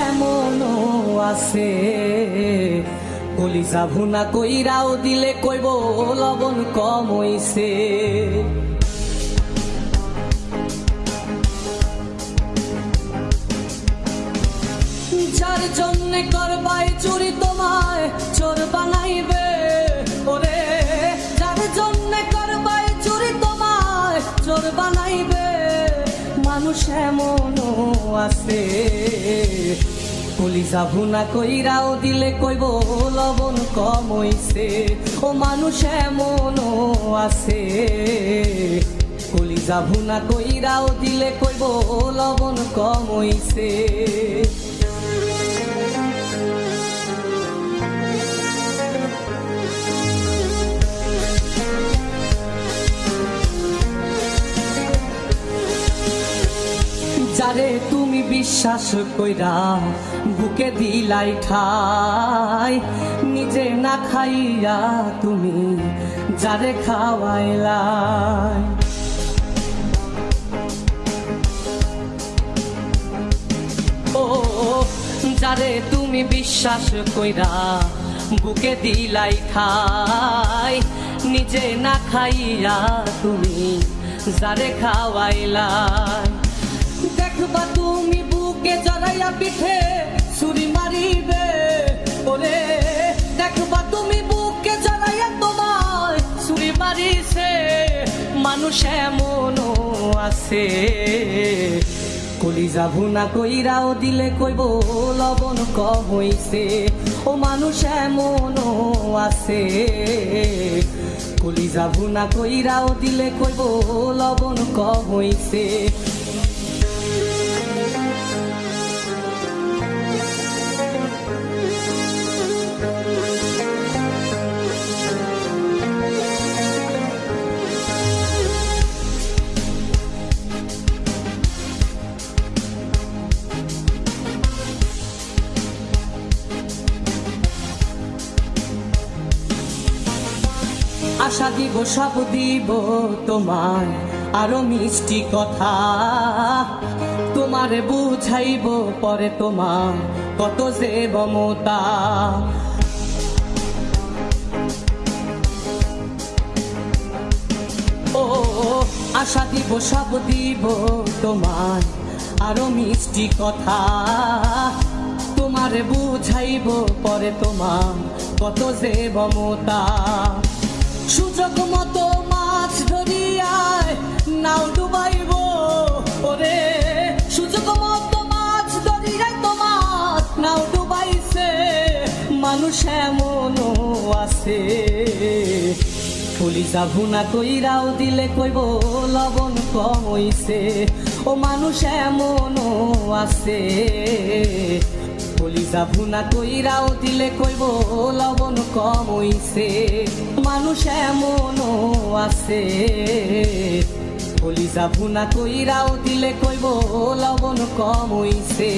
এমনও আছে কলিজা ভুনা কইরাও দিলে কইব লবণ কম হইছে। যার জন্যে করবাই চুরি তোমায় চোর বানাইবে, ওরে যার জন্যে করবাই চুরি তোমায় চোর বানাইবে। মানুষ এমনও আছে কলিজা ভুনা কইরাও দিলে কইব লবণ কম হইছে। ও মানুষ এমনও আছে কলিজা ভুনা কইরাও দিলে কইব লবণ কম হইছে। যারে তুমি বিশ্বাস কইরা বুকে দিলাই ঠাই, নিজে না খাইয়া তুমি যারে খাওয়াইলাই। ও যারে তুমি বিশ্বাস কইরা বুকে দিলাই ঠাই, নিজে না খাইয়া তুমি যারে খাওয়াইলাই। দেখবা তুমি বুকে জড়াইয়া পিঠে ছুরি মারিবে, ওরে দেখবা তুমি বুকে জড়াইয়া তোমায় ছুরি মারিছে। মানুষ এমনও আছে কলিজা ভুনা কইরাও দিলে কইব লবণ কম হইছে। ও মানুষ এমনও আছে কলিজা ভুনা কইরাও দিলে কইব লবণ কম হইছে। আশা দিব সব দিব তোমায় আরো মিষ্টি কথা, তোমারে বুঝাইব পরে তোমার কত যে মমতা। ও আশা দিব সব দিব তোমায় আরো মিষ্টি কথা, তোমারে বুঝাইব পরে তোমার কত যে মমতা। সুযোগ মতো মাছ ধরিয়ায় নাও ডুবাইব, ওরে সুযোগ মতো মাছ ধরিয়ায় তোমার নাও ডুবাইছে। মানুষ এমনও আছে কলিজা ভুনা কইরাও দিলে কইব লবণ কম হইছে। ও মানুষ এমনও আছে কলিজা ভুনা কইরাও দিলে কইব লবণ কম হইছে। মানুষ এমনও আছে কলিজা ভুনা কইরাও দিলে কইব লবণ কম হইছে।